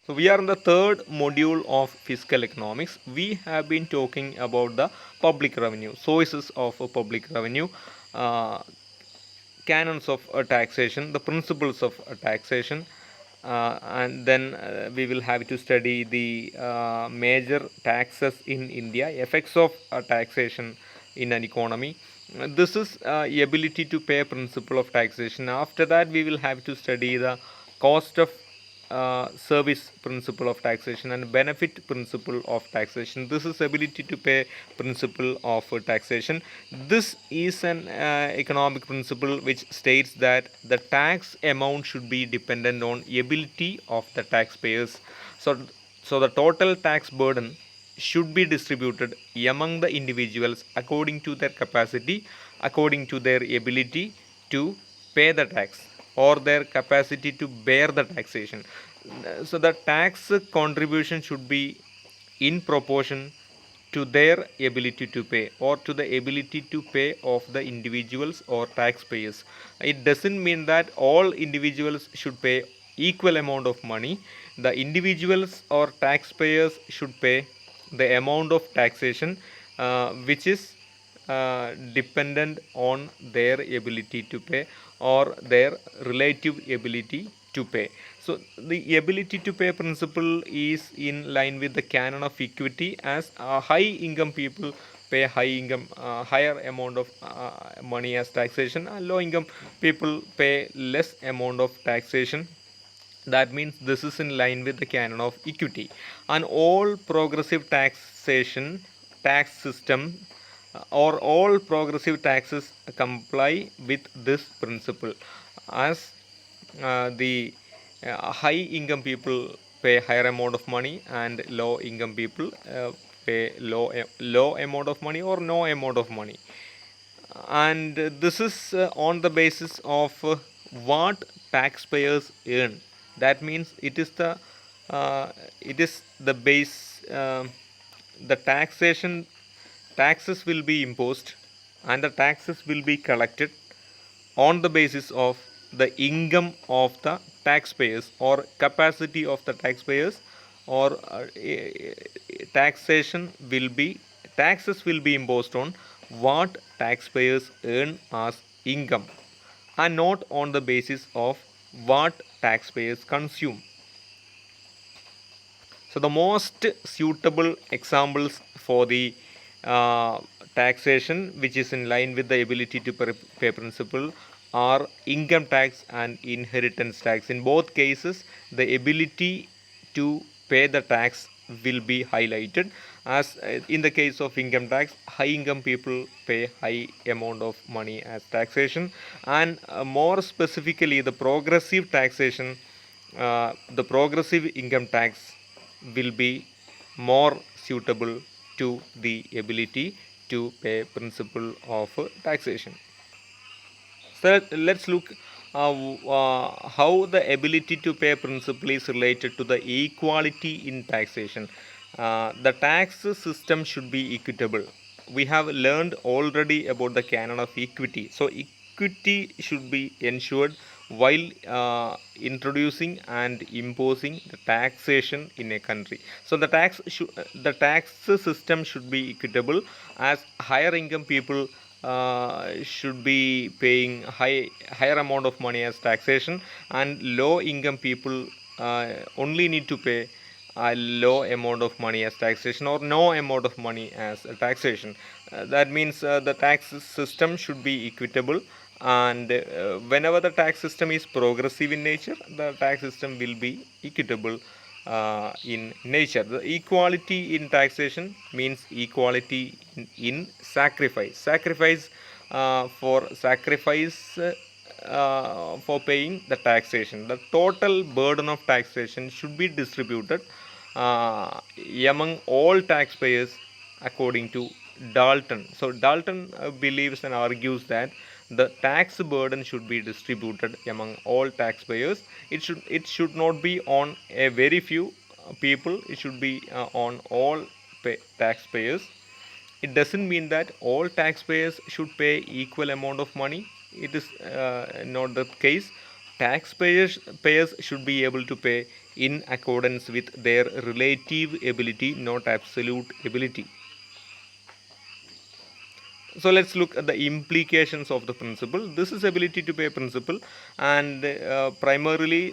So we are in the third module of fiscal economics. We have been talking about the public revenue, sources of public revenue, uh, canons of taxation, the principles of taxation, and then we will have to study the major taxes in India, effects of taxation in an economy. This is ability to pay principle of taxation. After that, we will have to study the cost of service principle of taxation and benefit principle of taxation. This is ability to pay principle of taxation. This is an economic principle which states that the tax amount should be dependent on ability of the taxpayers. So the total tax burden should be distributed among the individuals according to their capacity, according to their ability to pay the tax or their capacity to bear the taxation. So the tax contribution should be in proportion to their ability to pay or to the ability to pay of the individuals or taxpayers. It doesn't mean that all individuals should pay equal amount of money. The individuals or taxpayers should pay the amount of taxation which is dependent on their ability to pay or their relative ability to pay. So the ability to pay principle is in line with the canon of equity, as high income people pay higher amount of money as taxation, and low income people pay less amount of taxation. That means this is in line with the canon of equity. And all progressive taxation tax system or all progressive taxes comply with this principle, as the high income people pay higher amount of money and low income people pay low amount of money or no amount of money. And this is on the basis of what taxpayers earn. That means it is the base. The taxes will be imposed and the taxes will be collected on the basis of the income of the taxpayers or capacity of the taxpayers, or taxation will be taxes will be imposed on what taxpayers earn as income and not on the basis of what taxpayers consume. So the most suitable examples for the uh, taxation which is in line with the ability to pay principle are income tax and inheritance tax. In both cases, the ability to pay the tax will be highlighted, as in the case of income tax, high income people pay high amount of money as taxation, and more specifically the progressive income tax will be more suitable to the ability to pay principle of taxation. So let's look how the ability to pay principle is related to the equality in taxation. The tax system should be equitable. We have learned already about the canon of equity. So equity should be ensured while introducing and imposing the taxation in a country. So the tax system should be equitable, as higher income people should be paying higher amount of money as taxation, and low income people only need to pay a low amount of money as taxation or no amount of money as a taxation. That means the tax system should be equitable, and whenever the tax system is progressive in nature, the tax system will be equitable in nature. The equality in taxation means equality in sacrifice. For paying the taxation. The total burden of taxation should be distributed among all taxpayers according to Dalton. So Dalton believes and argues that the tax burden should be distributed among all taxpayers. It should not be on a very few people. It should be on all taxpayers. It doesn't mean that all taxpayers should pay equal amount of money. It is not the case. Taxpayers should be able to pay in accordance with their relative ability, not absolute ability. So let's look at the implications of the principle. This is ability to pay principle, and primarily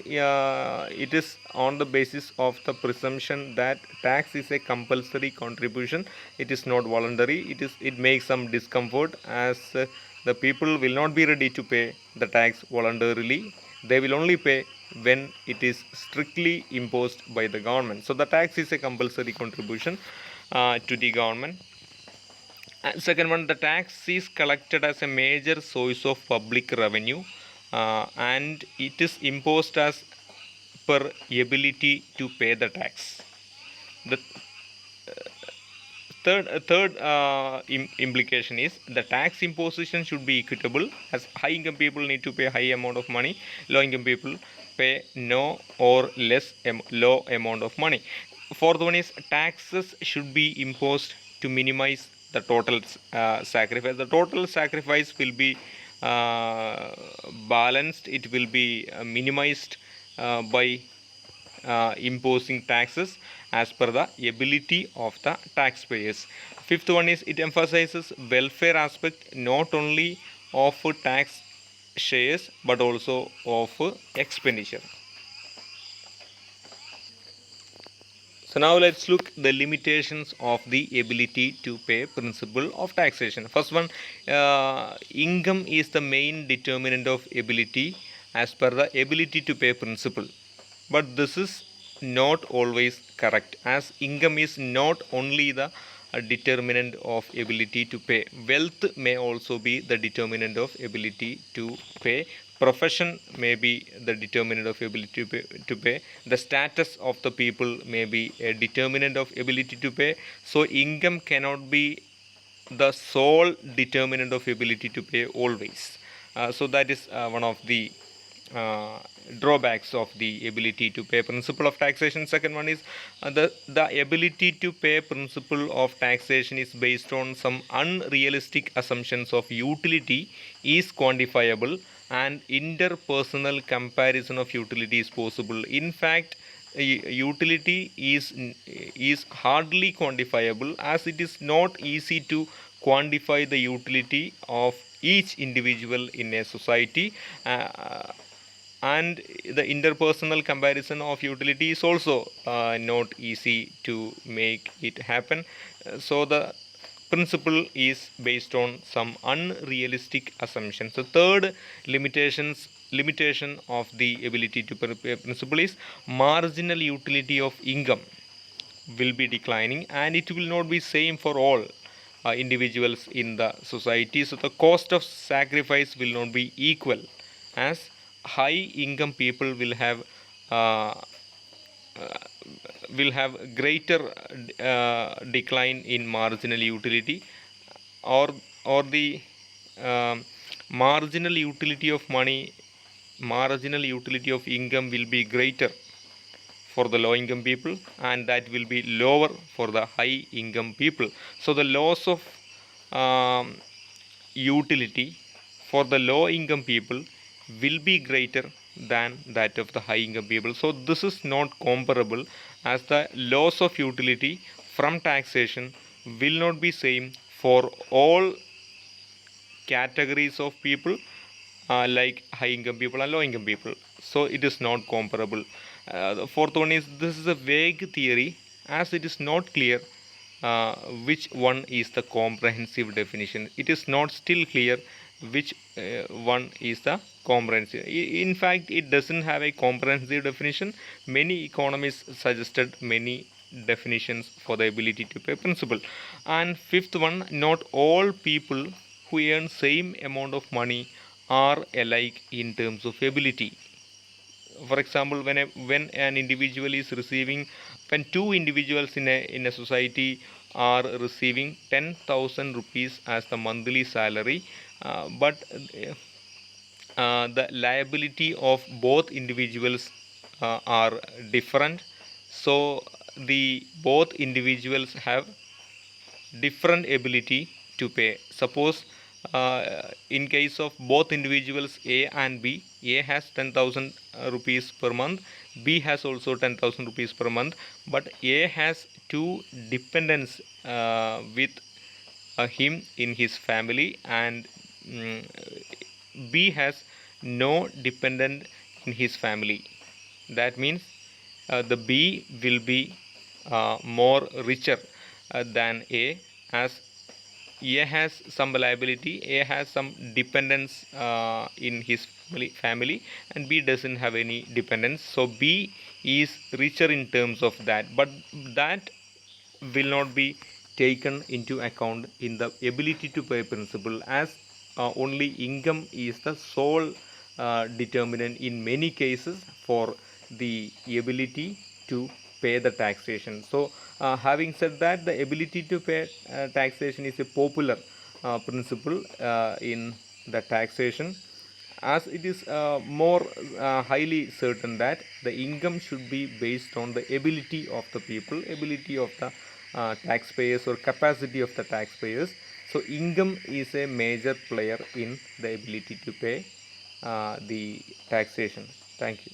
it is on the basis of the presumption that tax is a compulsory contribution. It is not voluntary. It makes some discomfort, as the people will not be ready to pay the tax voluntarily. They will only pay when it is strictly imposed by the government. So the tax is a compulsory contribution to the government. And second one, the tax is collected as a major source of public revenue, and it is imposed as per ability to pay the tax. The third implication is the tax imposition should be equitable, as high income people need to pay high amount of money, low income people pay no or less low amount of money. Fourth one is taxes should be imposed to minimize the total sacrifice. The total sacrifice will be balanced, it will be minimized by imposing taxes as per the ability of the taxpayers. Fifth one is it emphasizes welfare aspect not only of tax shares but also of expenditure. So now let's look the limitations of the ability to pay principle of taxation. First one, income is the main determinant of ability as per the ability to pay principle. But this is not always correct, as income is not only the determinant of ability to pay. Wealth may also be the determinant of ability to pay. Profession may be the determinant of ability to pay. The status of the people may be a determinant of ability to pay. So income cannot be the sole determinant of ability to pay always. So that is one of the drawbacks of the ability to pay principle of taxation. Second one is the ability to pay principle of taxation is based on some unrealistic assumptions of utility is quantifiable, and interpersonal comparison of utility is possible. In fact, utility is hardly quantifiable, as it is not easy to quantify the utility of each individual in a society, and the interpersonal comparison of utility is also not easy to make it happen. So the principle is based on some unrealistic assumptions. The third limitation of the ability to pay principle is marginal utility of income will be declining, and it will not be same for all individuals in the society. So the cost of sacrifice will not be equal, as high income people uh, will have greater decline in marginal utility, or the marginal utility of money, marginal utility of income will be greater for the low income people, and that will be lower for the high income people. So the loss of um, utility for the low income people will be greater than that of the high income people. So this is not comparable, as the loss of utility from taxation will not be same for all categories of people, like high income people and low income people. So it is not comparable. The fourth one is this is a vague theory, as it is not clear which one is the comprehensive definition. It is not still clear which one is the comprehensive. In fact, it doesn't have a comprehensive definition. Many economists suggested many definitions for the ability to pay principle. And fifth one, not all people who earn same amount of money are alike in terms of ability. For example, when an individual is receiving, when two individuals in a society are receiving 10,000 rupees as the monthly salary, but the liability of both individuals are different. So the both individuals have different ability to pay. Suppose In case of both individuals A and B, A has 10,000 rupees per month, B has also 10,000 rupees per month, but A has two dependents with him in his family, and mm, B has no dependent in his family. That means the B will be more richer than A, as A has some liability, A has some dependence in his family, and B doesn't have any dependence. So B is richer in terms of that, but that will not be taken into account in the ability to pay principle, as only income is the sole determinant in many cases for the ability to pay the taxation. So having said that, the ability to pay taxation is a popular principle in the taxation, as it is more highly certain that the income should be based on the ability of the people, ability of the taxpayers, or capacity of the taxpayers. So income is a major player in the ability to pay the taxation. Thank you.